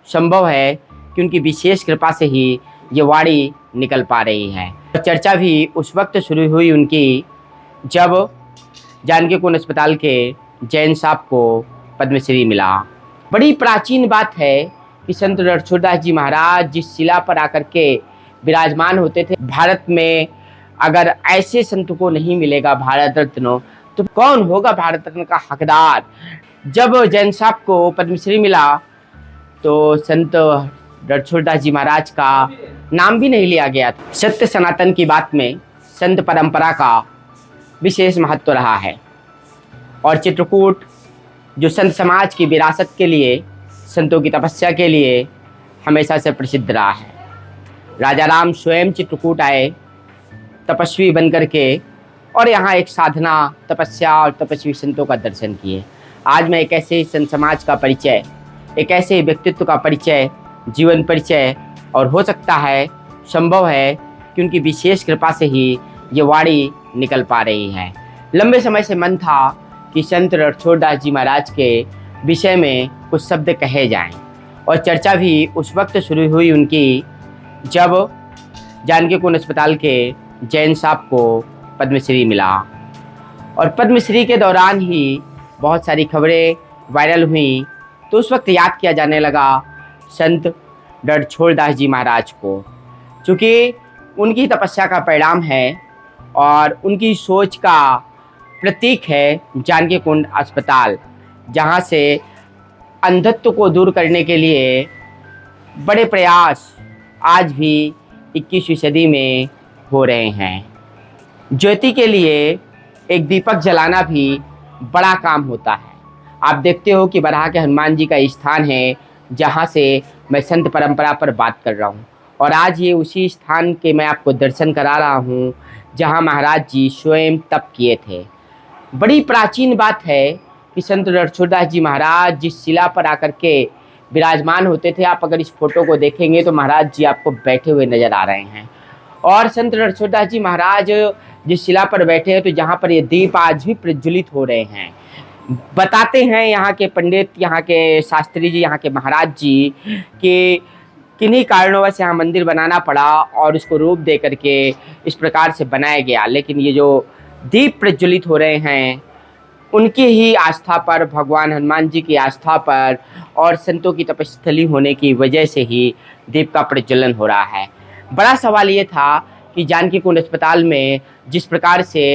संभव है कि उनकी विशेष कृपा से ही ये वाणी निकल पा रही है। चर्चा भी उस वक्त शुरू हुई उनकी जब जानकी कुंड अस्पताल के जैन साहब को पद्मश्री मिला। बड़ी प्राचीन बात है कि संत रणछोड़दास जी महाराज जिस शिला पर आकर के विराजमान होते थे, भारत में अगर ऐसे संत को नहीं मिलेगा भारत रत्न, तो कौन होगा भारत रत्न का हकदार। जब जैन साहब को पद्मश्री मिला तो संत रणछोड़दास जी महाराज का नाम भी नहीं लिया गया। सत्य सनातन की बात में संत परंपरा का विशेष महत्व रहा है और चित्रकूट जो संत समाज की विरासत के लिए, संतों की तपस्या के लिए हमेशा से प्रसिद्ध रहा है। राजा राम स्वयं चित्रकूट आए तपस्वी बन करके और यहाँ एक साधना, तपस्या और तपस्वी संतों का दर्शन किए। आज मैं एक ऐसे संत समाज का परिचय, एक ऐसे व्यक्तित्व का परिचय, जीवन परिचय, और हो सकता है, संभव है कि उनकी विशेष कृपा से ही ये वाणी निकल पा रही है। लंबे समय से मन था कि संत रणछोड़दास जी महाराज के विषय में कुछ शब्द कहे जाएं, और चर्चा भी उस वक्त शुरू हुई उनकी जब जानकी कुंड अस्पताल के जैन साहब को पद्मश्री मिला। और पद्मश्री के दौरान ही बहुत सारी खबरें वायरल हुई, तो उस वक्त याद किया जाने लगा संत रणछोड़दास जी महाराज को, क्योंकि उनकी तपस्या का परिणाम है और उनकी सोच का प्रतीक है जानकी कुंड अस्पताल, जहाँ से अंधत्व को दूर करने के लिए बड़े प्रयास आज भी 21वीं सदी में हो रहे हैं। ज्योति के लिए एक दीपक जलाना भी बड़ा काम होता है। आप देखते हो कि बरहा के हनुमान जी का स्थान है जहाँ से मैं संत परंपरा पर बात कर रहा हूँ, और आज ये उसी स्थान के मैं आपको दर्शन करा रहा हूँ जहाँ महाराज जी स्वयं तप किए थे। बड़ी प्राचीन बात है कि संत रणछोड़दास जी महाराज जिस शिला पर आकर के विराजमान होते थे, आप अगर इस फोटो को देखेंगे तो महाराज जी आपको बैठे हुए नजर आ रहे हैं। और संत रणछोड़दास जी महाराज जिस शिला पर बैठे हैं, तो जहाँ पर ये दीप आज भी प्रज्वलित हो रहे हैं। बताते हैं यहाँ के पंडित, यहाँ के शास्त्री जी, यहाँ के महाराज जी कि किन्हीं कारणों से यहाँ मंदिर बनाना पड़ा और उसको रूप दे करके इस प्रकार से बनाया गया। लेकिन ये जो दीप प्रज्वलित हो रहे हैं, उनकी ही आस्था पर, भगवान हनुमान जी की आस्था पर और संतों की तपस्थली होने की वजह से ही दीप का प्रज्वलन हो रहा है। बड़ा सवाल ये था कि जानकी कुंड अस्पताल में जिस प्रकार से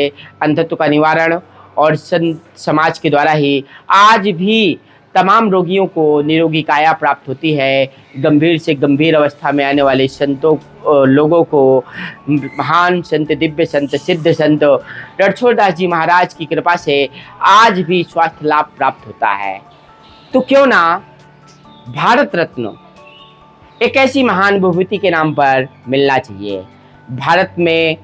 अंधत्व का निवारण और संत समाज के द्वारा ही आज भी तमाम रोगियों को निरोगी काया प्राप्त होती है, गंभीर से गंभीर अवस्था में आने वाले संतों लोगों को महान संत, दिव्य संत, सिद्ध संत रणछोड़दास जी महाराज की कृपा से आज भी स्वास्थ्य लाभ प्राप्त होता है। तो क्यों ना भारत रत्न एक ऐसी महान विभूति के नाम पर मिलना चाहिए। भारत में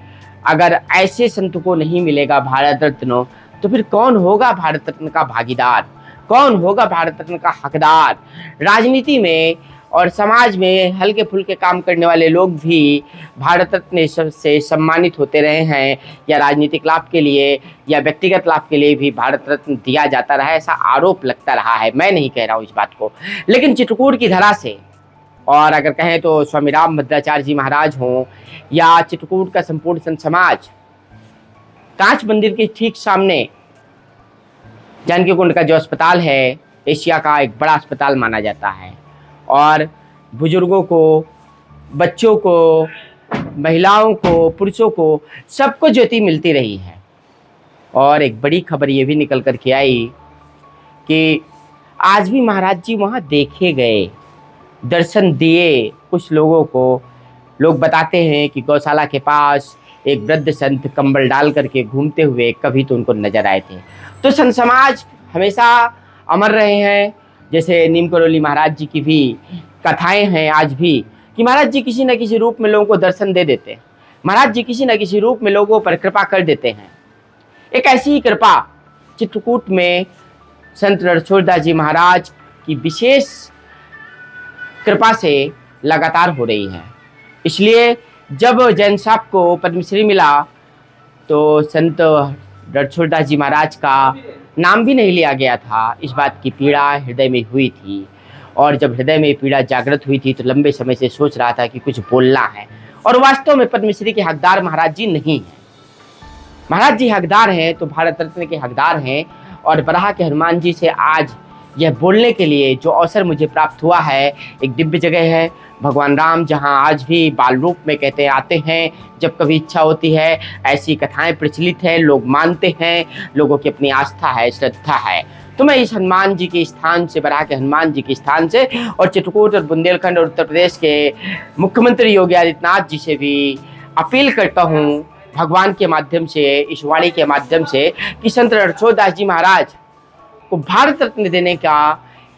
अगर ऐसे संत को नहीं मिलेगा भारत रत्न, तो फिर कौन होगा भारत रत्न का भागीदार, कौन होगा भारत रत्न का हकदार। राजनीति में और समाज में हल्के फुल्के काम करने वाले लोग भी भारत रत्न से सम्मानित होते रहे हैं, या राजनीतिक लाभ के लिए या व्यक्तिगत लाभ के लिए भी भारत रत्न दिया जाता रहा है, ऐसा आरोप लगता रहा है। मैं नहीं कह रहा हूँ इस बात को, लेकिन चित्रकूट की धरा से, और अगर कहें तो स्वामी राम भद्राचार्य जी महाराज हों या चित्रकूट का संपूर्ण संत समाज, कांच मंदिर के ठीक सामने जानकी कुंड का जो अस्पताल है, एशिया का एक बड़ा अस्पताल माना जाता है, और बुजुर्गों को, बच्चों को, महिलाओं को, पुरुषों को, सबको ज्योति मिलती रही है। और एक बड़ी खबर ये भी निकल कर के आई कि आज भी महाराज जी वहाँ देखे गए, दर्शन दिए कुछ लोगों को। लोग बताते हैं कि गौशाला के पास एक वृद्ध संत कंबल डाल करके घूमते हुए कभी तो उनको नजर आए थे। तो संत समाज हमेशा अमर रहे हैं। जैसे नीम करोली महाराज जी की भी कथाएं हैं आज भी, कि महाराज जी किसी न किसी रूप में लोगों को दर्शन दे देते हैं, महाराज जी किसी न किसी रूप में लोगों पर कृपा कर देते हैं। एक ऐसी ही कृपा चित्रकूट में संत रणछोड़दास जी महाराज की विशेष कृपा से लगातार हो रही है। इसलिए जब जैन साहब को पद्मश्री मिला तो संत रणछोड़दास जी महाराज का नाम भी नहीं लिया गया था। इस बात की पीड़ा हृदय में हुई थी। और जब हृदय में पीड़ा जागृत हुई थी तो लंबे समय से सोच रहा था कि कुछ बोलना है। और वास्तव में पद्मश्री के हकदार महाराज जी नहीं हैं। महाराज जी हकदार हैं तो भारत रत्न के हकदार हैं। और बराह के हनुमान जी से आज यह बोलने के लिए जो अवसर मुझे प्राप्त हुआ है, एक दिव्य जगह है। भगवान राम जहां आज भी बाल रूप में कहते आते हैं, जब कभी इच्छा होती है। ऐसी कथाएं प्रचलित हैं, लोग मानते हैं, लोगों की अपनी आस्था है, श्रद्धा है। तो मैं इस हनुमान जी के स्थान से, बराह के हनुमान जी के स्थान से और चित्रकूट और बुंदेलखंड और उत्तर प्रदेश के मुख्यमंत्री योगी आदित्यनाथ जी से भी अपील करता हूँ, भगवान के माध्यम से, इस वाणी के माध्यम से, कि संत रणछोड़दास जी महाराज को भारत रत्न देने का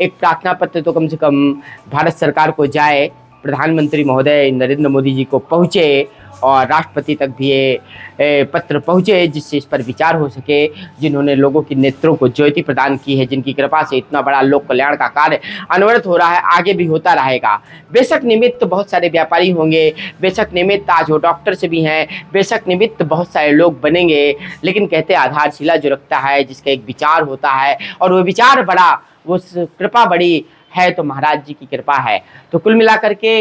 एक प्रार्थना पत्र तो कम से कम भारत सरकार को जाए, प्रधानमंत्री महोदय नरेंद्र मोदी जी को पहुँचे और राष्ट्रपति तक भी ये पत्र पहुँचे, जिससे इस पर विचार हो सके। जिन्होंने लोगों की नेत्रों को ज्योति प्रदान की है, जिनकी कृपा से इतना बड़ा लोक कल्याण का कार्य अनवरत हो रहा है, आगे भी होता रहेगा। बेशक निमित्त बहुत सारे व्यापारी होंगे, बेशक निमित्त आज वो डॉक्टर से भी हैं, बेशक निमित्त बहुत सारे लोग बनेंगे, लेकिन कहते आधारशिला जो रखता है, जिसका एक विचार होता है और वो विचार बड़ा, वो कृपा बड़ी है, तो महाराज जी की कृपा है। तो कुल मिलाकर के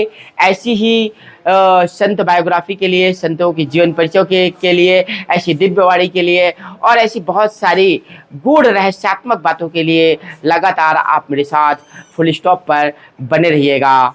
ऐसी ही संत बायोग्राफी के लिए, संतों की जीवन परिचय के लिए, ऐसी दिव्यवाणी के लिए और ऐसी बहुत सारी गूढ़ रहस्यात्मक बातों के लिए लगातार आप मेरे साथ फुल स्टॉप पर बने रहिएगा।